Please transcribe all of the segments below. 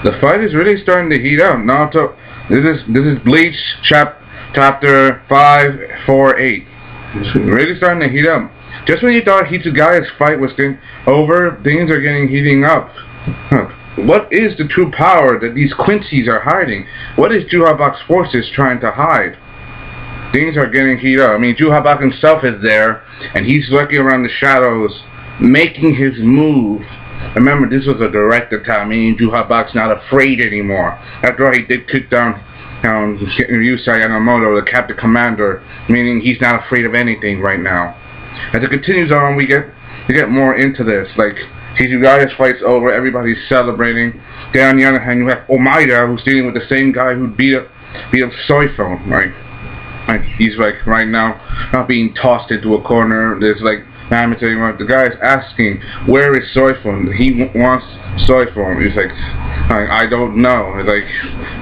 The fight is really starting to heat up. Now, this is Bleach chapter 548. It's really starting to heat up. Just when you thought Hitsugai's fight was over, things are heating up. What is the true power that these Quincy's are hiding? What is Juhabak's forces trying to hide? Things are getting heated up. I mean, Juhabak himself is there, and he's lurking around the shadows, making his move. Remember, this was a direct attack, meaning Juhabak's not afraid anymore. After all, he did kick down Ryusai Yamamoto, the captain commander, meaning he's not afraid of anything right now. As it continues on, we get more into this. Like, Hitsugai's fight's over, everybody's celebrating. Then on the other hand, you have Omaida, who's dealing with the same guy who beat up Soifon, right? He's like right now not being tossed into a corner. There's like the guy's asking, where is Soifon? He wants Soifon. He's like, I don't know. He's like,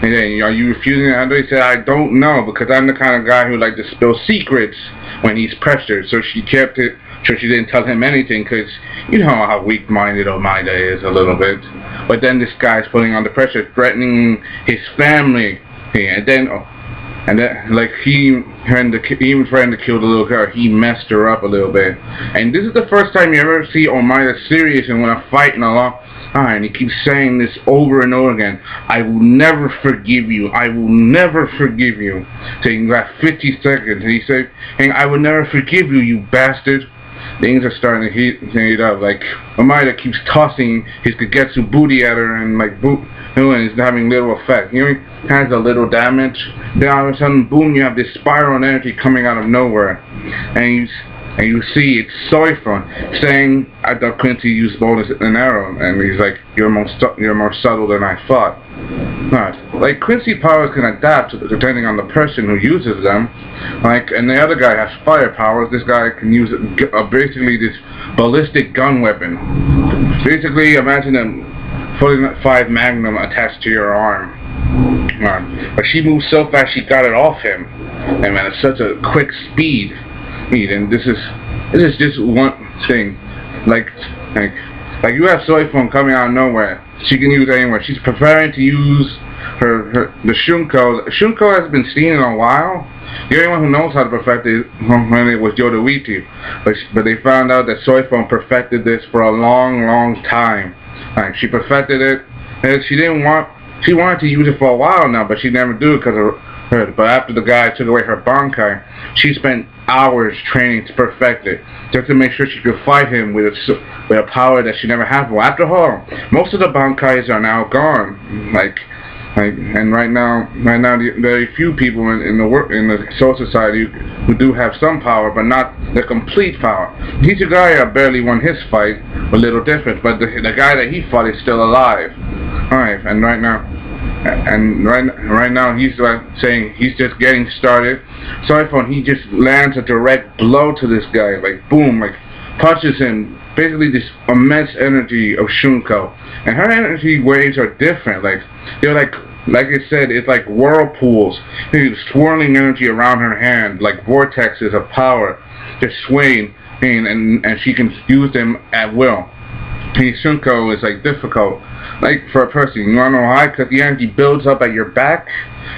and then, are you refusing it? He said, I don't know, because I'm the kind of guy who like to spill secrets when he's pressured. So she kept it. So she didn't tell him anything, because you know how weak-minded Omaida is a little bit. But then this guy's putting on the pressure, threatening his family, and then like he threatened to kill the little girl. He messed her up a little bit. And this is the first time you ever see Omaida serious and when a fight in a long time. And he keeps saying this over and over again. I will never forgive you. I will never forgive you. Taking that 50 seconds, and he said, hey, I will never forgive you, you bastard. Things are starting to heat up. Like, Omaida keeps tossing his Kagetsu booty at her, and like and it's having little effect. You know, he has a little damage. Then all of a sudden, boom! You have this spiral energy coming out of nowhere, and you see it's Soifon saying, "I thought Quincy used bonus and arrow," and he's like, "You're more subtle than I thought." Not like Quincy powers can adapt depending on the person who uses them. Like, and the other guy has fire powers. This guy can use basically this ballistic gun weapon. Basically, imagine a 45 Magnum attached to your arm. But she moves so fast, she got it off him. And man, it's such a quick speed. And this is just one thing. Like you have Soifon coming out of nowhere. She can use it anywhere. She's preparing to use the Shunko. Shunko has been seen in a while. The only one who knows how to perfect it when it was Yoruichi. But they found out that Soifon perfected this for a long time. Like, she perfected it, and she wanted to use it for a while now, but she never do it because of her. But after the guy took away her Bankai, she spent hours training to perfect it, just to make sure she could fight him with a power that she never had before. After all, most of the Bankais are now gone. And right now, very few people in the Soul Society who do have some power, but not the complete power. Hitsugaya barely won his fight, a little different, but the guy that he fought is still alive. All right, and right now he's saying he's just getting started. Soifon, he just lands a direct blow to this guy, like boom, like touches him. Basically, this immense energy of Shunko, and her energy waves are different. Like they're like I said, it's like whirlpools. There's swirling energy around her hand, like vortexes of power, just swaying, and she can use them at will. And Shunko is like difficult, like for a person. You wanna know why? Because the energy builds up at your back.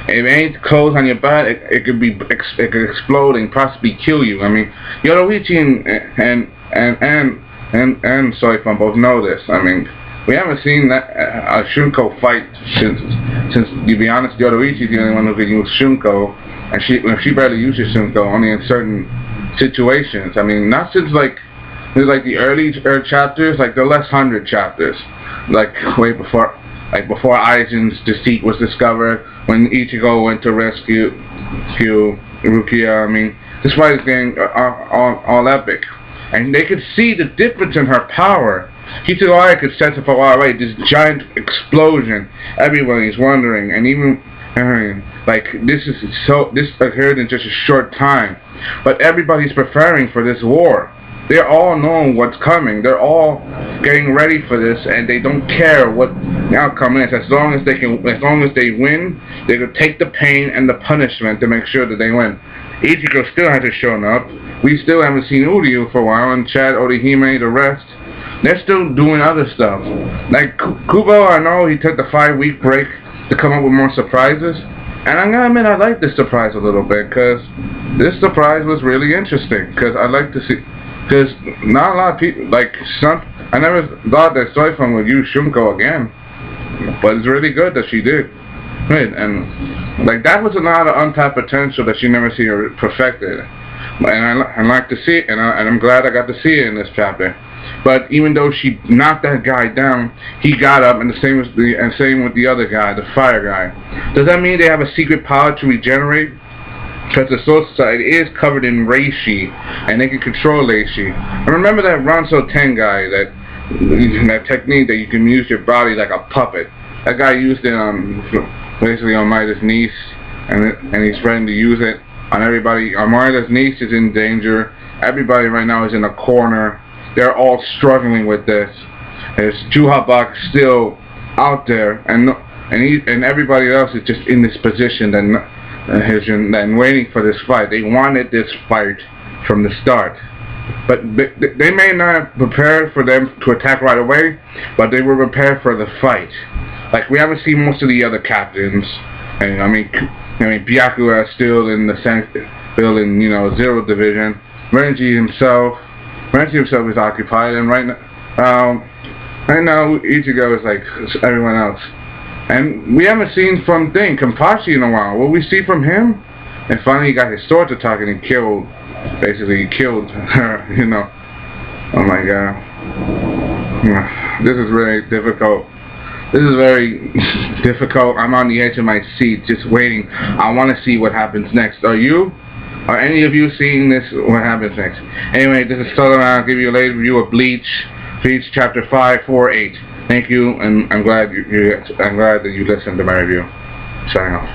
If it ain't close on your back, it could explode and possibly kill you. I mean, Yoruichi and Soifon both know this. I mean, we haven't seen a Shunko fight since to be honest, Yoruichi is the only one who can use Shunko, and she barely uses Shunko only in certain situations. I mean, not since like the early chapters, like the last 100 chapters, like way before Aizen's deceit was discovered, when Ichigo went to rescue Rukia. I mean, this fight is getting all epic. And they could see the difference in her power. Hitsugaya could sense it for a while away, this giant explosion. Everybody's wondering, and even like this occurred in just a short time. But everybody's preparing for this war. They're all knowing what's coming. They're all getting ready for this, and they don't care what the outcome is. As long as they win, they could take the pain and the punishment to make sure that they win. Ichigo still hasn't shown up. We still haven't seen Uryu for a while, and Chad, Orihime, the rest. they're still doing other stuff. Like Kubo, I know he took the 5-week break to come up with more surprises, and I'm gonna admit I like this surprise a little bit, because this surprise was really interesting. Because I like to see, because not a lot of people, like I never thought that Soifun would use Shunko again, but it's really good that she did. Right, and like that was a lot of untapped potential that she never see her perfected, and I like to see it, and I'm glad I got to see it in this chapter. But even though she knocked that guy down, he got up, and same with the other guy, the fire guy. Does that mean they have a secret power to regenerate? Because the Soul Society is covered in Reishi, and they can control Reishi. And remember that Ranso Ten guy, that technique that you can use your body like a puppet. That guy used it on basically on Maida's niece, and he's threatening to use it on everybody. Maida's niece is in danger. Everybody right now is in a corner. They're all struggling with this. There's Juhabak still out there, and everybody else is just in this position and waiting for this fight. They wanted this fight from the start, but they may not have prepared for them to attack right away, but they were prepared for the fight. Like, we haven't seen most of the other captains, and I mean Byakuya is still in the in 0 division. Renji himself is occupied, and right now Ichigo is like everyone else. And we haven't seen from Kenpachi in a while. Will we see from him? And finally he got his sword to talk, and he killed her, Oh my god. This is really difficult. This is very difficult. I'm on the edge of my seat just waiting. I want to see what happens next. Are you? Are any of you seeing this? What happens next? Anyway, this is Sullivan. I'll give you a late review of Bleach chapter 548. Thank you, and I'm glad that you listened to my review. Signing off.